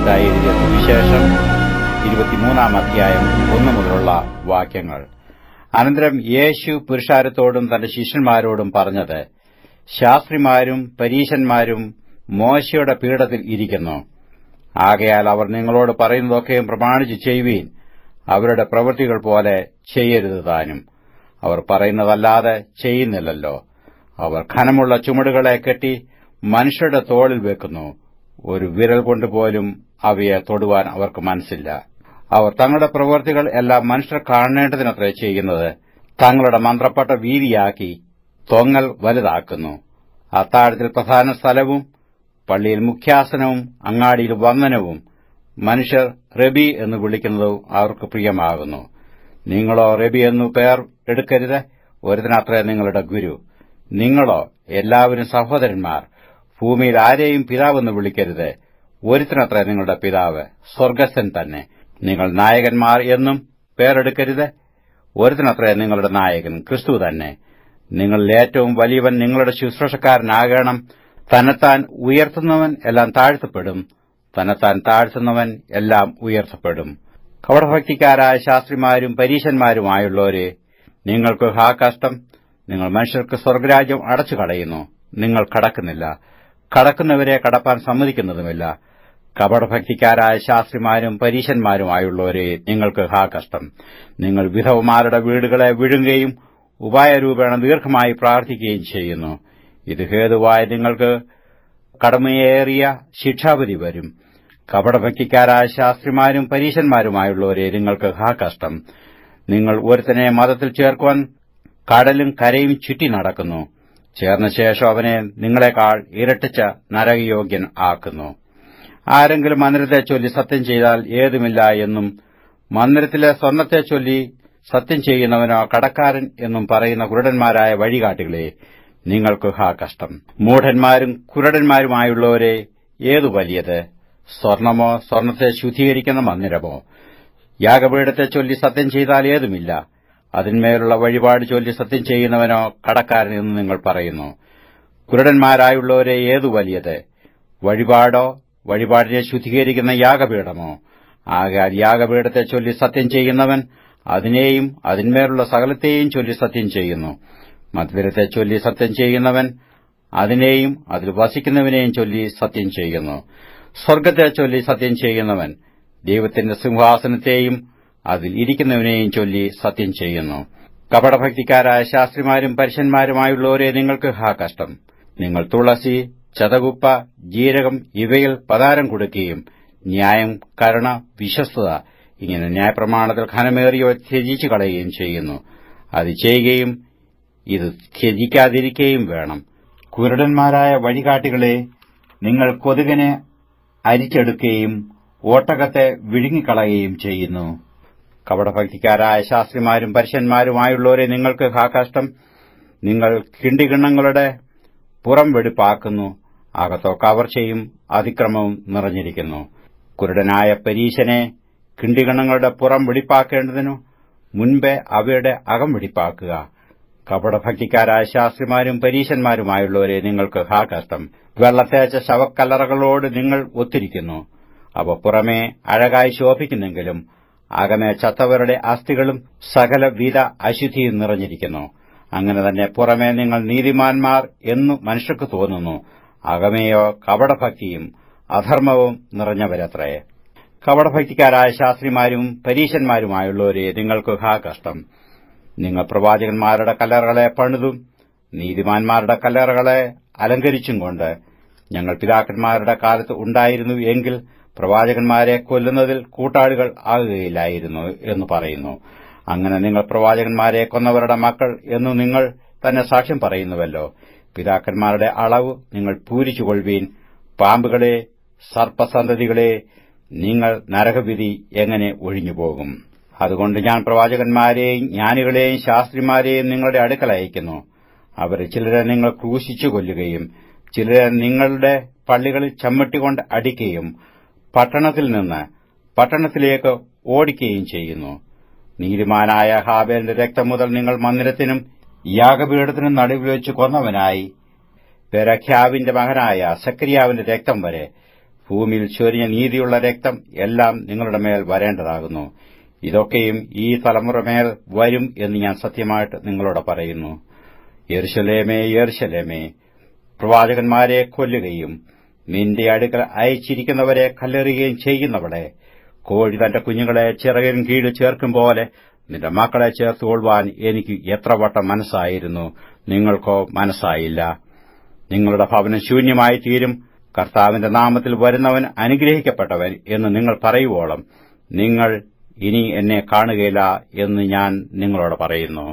മത്തായി എഴുതിയ സുവിശേഷം 23-ാം അധ്യായം 1 മുതലുള്ള വാക്യങ്ങൾ. അനന്തരം യേശു പുരുഷാരത്തോടും തന്റെ ശിഷ്യന്മാരോടും പറഞ്ഞത്, ശാസ്ത്രിമാരും പരീശന്മാരും മോശയുടെ പീഠത്തിൽ ഇരിക്കുന്നു. ആകയാൽ അവർ നിങ്ങളോട് പറയുന്നതൊക്കെയും പ്രമാണിച്ച് ചെയ്യുവീൻ. അവരുടെ പ്രവൃത്തികൾ പോലെ ചെയ്യരുത് താനും. അവർ പറയുന്നതല്ലാതെ ചെയ്യുന്നില്ലല്ലോ. അവർ ഘനമുള്ള ചുമടുകളെ കെട്ടി മനുഷ്യരുടെ തോളിൽ വെക്കുന്നു. ഒരു വിരൽ കൊണ്ടുപോലും അവയെ തൊടുവാൻ അവർക്ക് മനസ്സില്ല. അവർ തങ്ങളുടെ പ്രവൃത്തികൾ എല്ലാം മനുഷ്യർ കാണേണ്ടതിനത്രേ ചെയ്യുന്നത്. തങ്ങളുടെ മന്ത്രപ്പട്ട വീതിയാക്കി തൊങ്ങൽ വലുതാക്കുന്നു. അത്താഴത്തിൽ പ്രധാന സ്ഥലവും പള്ളിയിൽ മുഖ്യാസനവും അങ്ങാടിയിൽ വന്ദനവും മനുഷ്യർ റബി എന്ന് വിളിക്കുന്നതും അവർക്ക് പ്രിയമാകുന്നു. നിങ്ങളോ റബി എന്നു പേർ എടുക്കരുത്, ഒരുത്തനത്രേ നിങ്ങളുടെ ഗുരു. നിങ്ങളോ എല്ലാവരും സഹോദരന്മാർ. ഭൂമിയിൽ ആരെയും പിതാവെന്ന് വിളിക്കരുത്, ഒരുത്തനത്രേ നിങ്ങളുടെ പിതാവ്, സ്വർഗസ്ഥൻ തന്നെ. നിങ്ങൾ നായകന്മാർ എന്നും പേരെടുക്കരുത്, ഒരുത്തനത്രേ നിങ്ങളുടെ നായകൻ, ക്രിസ്തു തന്നെ. നിങ്ങളിൽ ഏറ്റവും വലിയവൻ നിങ്ങളുടെ ശുശ്രൂഷക്കാരനാകണം. തന്നെത്താൻ ഉയർത്തുന്നവൻ എല്ലാം താഴ്ത്തപ്പെടും, തന്നെത്താൻ താഴ്ത്തുന്നവൻ എല്ലാം ഉയർത്തപ്പെടും. കപടഭക്തിക്കാരായ ശാസ്ത്രിമാരും പരീശന്മാരുമായുള്ളവരെ, നിങ്ങൾക്ക് ഹാ കഷ്ടം. നിങ്ങൾ മനുഷ്യർക്ക് സ്വർഗരാജ്യം അടച്ചു കളയുന്നു. നിങ്ങൾ കടക്കുന്നില്ല, കടക്കുന്നവരെ കടപ്പാൻ സമ്മതിക്കുന്നതുമില്ല. കപടഭക്തിക്കാരായ ശാസ്ത്രിമാരും പരീശന്മാരുമായുള്ളവരെ, നിങ്ങൾക്ക് ഹാ കഷ്ടം. നിങ്ങൾ വിധവമാരുടെ വീടുകളെ വിഴുങ്ങുകയും ഉപായരൂപേണ ദീർഘമായി പ്രാർത്ഥിക്കുകയും ചെയ്യുന്നു. ഇത് ഹേതുവായി നിങ്ങൾക്ക് കടമയേറിയ ശിക്ഷാവിധി വരും. കപടഭക്തിക്കാരായ ശാസ്ത്രിമാരും പരീശന്മാരുമായുള്ളവരെ, നിങ്ങൾക്ക് ഹാ കഷ്ടം. നിങ്ങൾ ഒരുത്തനെ മതത്തിൽ ചേർക്കുവാൻ കടലും കരയും ചുറ്റി നടക്കുന്നു. ചേർന്ന ശേഷം അവനെ നിങ്ങളെക്കാൾ ഇരട്ടിച്ച നരകയോഗ്യൻ ആക്കുന്നു. ആരെങ്കിലും മന്ദിരത്തെ ചൊല്ലി സത്യം ചെയ്താൽ ഏതുമില്ല എന്നും മന്ദിരത്തിലെ സ്വർണ്ണത്തെ ചൊല്ലി സത്യം ചെയ്യുന്നവനോ കടക്കാരൻ എന്നും പറയുന്ന കുരുടന്മാരായ വഴികാട്ടികളെ, നിങ്ങൾക്ക് ഹാ കഷ്ടം. മൂഢന്മാരും കുരുടന്മാരുമായുള്ളവരെ, ഏതു വലിയത്, സ്വർണമോ സ്വർണത്തെ ശുദ്ധീകരിക്കുന്ന മന്ദിരമോ? യാഗപീഠത്തെ ചൊല്ലി സത്യം ചെയ്താൽ ഏതുമില്ല, അതിന്മേലുള്ള വഴിപാട് ചൊല്ലി സത്യം ചെയ്യുന്നവനോ കടക്കാരൻ എന്ന് നിങ്ങൾ പറയുന്നു. കുരുടന്മാരായുള്ളവരെ, ഏതു വലിയത്, വഴിപാടോ വഴിപാടിനെ ശുദ്ധീകരിക്കുന്ന യാഗപീഠമോ? ആകയാൽ യാഗപീഠത്തെ ചൊല്ലി സത്യം ചെയ്യുന്നവൻ അതിനെയും അതിന്മേലുള്ള സകലത്തെയും ചൊല്ലി സത്യം ചെയ്യുന്നു. മന്ദിരത്തെ ചൊല്ലി സത്യം ചെയ്യുന്നവൻ അതിനെയും അതിൽ വസിക്കുന്നവനെയും ചൊല്ലി സത്യം ചെയ്യുന്നു. സ്വർഗ്ഗത്തെ ചൊല്ലി സത്യം ചെയ്യുന്നവൻ ദൈവത്തിന്റെ സിംഹാസനത്തെയും അതിൽ ഇരിക്കുന്നവനെയും ചൊല്ലി സത്യം ചെയ്യുന്നു. കപടഭക്തിക്കാരായ ശാസ്ത്രിമാരും പരീശന്മാരുമായുള്ളവരെ, നിങ്ങൾക്ക് ഹാ കഷ്ടം. നിങ്ങൾ തുളസി, ചതകുപ്പ, ജീരകം ഇവയിൽ പതാരം കൊടുക്കുകയും ന്യായം, കരുണ, വിശ്വസ്തത ഇങ്ങനെ ന്യായപ്രമാണത്തിൽ ഘനമേറിയവ ത്യജിച്ചു കളയുകയും ചെയ്യുന്നു. അത് ചെയ്യുകയും ഇത് ത്യജിക്കാതിരിക്കുകയും വേണം. കുരുടന്മാരായ വഴികാട്ടികളെ, നിങ്ങൾ കൊതുകിനെ അരിച്ചെടുക്കുകയും ഓട്ടകത്തെ വിഴുങ്ങിക്കളയുകയും ചെയ്യുന്നു. കപടഭക്തിക്കാരായ ശാസ്ത്രിമാരും പരീശന്മാരുമായുള്ളവരെ, നിങ്ങൾക്ക് ഹാ കഷ്ടം. നിങ്ങൾ കിണ്ടികിണ്ണങ്ങളുടെ പുറം വെടിപ്പാക്കുന്നു, അകത്തോ കവർച്ചയും അതിക്രമവും നിറഞ്ഞിരിക്കുന്നു. കുരുടനായ പരീശനെ, കിണ്ടികിണ്ണങ്ങളുടെ പുറം വെടിപ്പാക്കേണ്ടതിനു മുൻപേ അവയുടെ അകം വെടിപ്പാക്കുക. കപടഭക്തിക്കാരായ ശാസ്ത്രിമാരും പരീശന്മാരുമായുള്ളവരെ, നിങ്ങൾക്ക് ഹാ കഷ്ടം. വെള്ളത്തേച്ച ശവക്കല്ലറകളോട് നിങ്ങൾ ഒത്തിരിക്കുന്നു. അവ പുറമേ അഴകായി ശോഭിക്കുന്നെങ്കിലും അകമേ ചത്തവരുടെ അസ്ഥികളും സകലവിധ അശുദ്ധിയും നിറഞ്ഞിരിക്കുന്നു. അങ്ങനെ തന്നെ പുറമേ നിങ്ങൾ നീതിമാന്മാർ എന്നു മനുഷ്യർക്ക് തോന്നുന്നു, അകമേയോ കപടഭക്തിയും അധർമ്മവും നിറഞ്ഞവരത്രേ. കപടഭക്തിക്കാരായ ശാസ്ത്രിമാരും പരീശന്മാരുമായുള്ളവരെ, നിങ്ങൾക്ക് ഹാ കഷ്ടം. നിങ്ങൾ പ്രവാചകന്മാരുടെ കല്ലറകളെ പണിതും നീതിമാന്മാരുടെ കല്ലറകളെ അലങ്കരിച്ചും കൊണ്ട്, ഞങ്ങൾ പിതാക്കന്മാരുടെ കാലത്ത് ഉണ്ടായിരുന്നു എങ്കിൽ പ്രവാചകന്മാരെ കൊല്ലുന്നതിൽ കൂട്ടാളികൾ ആകുകയില്ലായിരുന്നു എന്ന് പറയുന്നു. അങ്ങനെ നിങ്ങൾ പ്രവാചകന്മാരെ കൊന്നവരുടെ മക്കൾ എന്നു നിങ്ങൾ തന്നെ സാക്ഷ്യം പറയുന്നുവല്ലോ. പിതാക്കന്മാരുടെ അളവ് നിങ്ങൾ പൂരിച്ചുകൊള്ളുവീൻ. പാമ്പുകളെ, സർപ്പസന്തതികളെ, നിങ്ങൾ നരകവിധി എങ്ങനെ ഒഴിഞ്ഞുപോകും? അതുകൊണ്ട് ഞാൻ പ്രവാചകന്മാരെയും ജ്ഞാനികളെയും ശാസ്ത്രിമാരെയും നിങ്ങളുടെ അടുക്കൽ അയക്കുന്നു. അവരെ ചിലരെ നിങ്ങൾ ക്രൂശിച്ചു കൊല്ലുകയും ചിലരെ നിങ്ങളുടെ പള്ളികളിൽ ചമ്മട്ടികൊണ്ട് അടിക്കുകയും പട്ടണത്തിൽ നിന്ന് പട്ടണത്തിലേക്ക് ഓടിക്കുകയും ചെയ്യുന്നു. നീതിമാനായ ഹാബേലിന്റെ രക്തം മുതൽ നിങ്ങൾ മന്ദിരത്തിനും യാഗപീഠത്തിനും നടുവിൽ വെച്ച് കൊന്നവനായി പെരഖ്യാവിന്റെ മകനായ സക്കരിയാവിന്റെ രക്തം വരെ ഭൂമിയിൽ ചൊരിഞ്ഞ നീതിയുള്ള രക്തം എല്ലാം നിങ്ങളുടെ മേൽ വരേണ്ടതാകുന്നു. ഇതൊക്കെയും ഈ തലമുറമേൽ വരും എന്ന് ഞാൻ സത്യമായിട്ട് നിങ്ങളോട് പറയുന്നു. യെരുശലേമേ, യെരുശലേമേ, പ്രവാചകന്മാരെ കൊല്ലുകയും നിന്റെ അടുക്കൽ അയച്ചിരിക്കുന്നവരെ കല്ലെറിയുകയും ചെയ്യുന്നവളെ, കോഴി തന്റെ കുഞ്ഞുങ്ങളെ ചിറകിൻ കീഴിൽ ചേർക്കും പോലെ നിന്റെ മക്കളെ ചേർത്തുകൊള്ളുവാൻ എനിക്ക് എത്ര വട്ടം മനസ്സായിരുന്നു, നിങ്ങൾക്കോ മനസ്സായില്ല. നിങ്ങളുടെ ഭവനം ശൂന്യമായി തീരും. കർത്താവിന്റെ നാമത്തിൽ വരുന്നവൻ അനുഗ്രഹിക്കപ്പെട്ടവൻ എന്ന് നിങ്ങൾ പറയുവോളം നിങ്ങൾ ഇനി എന്നെ കാണുകയില്ല എന്ന് ഞാൻ നിങ്ങളോട് പറയുന്നു.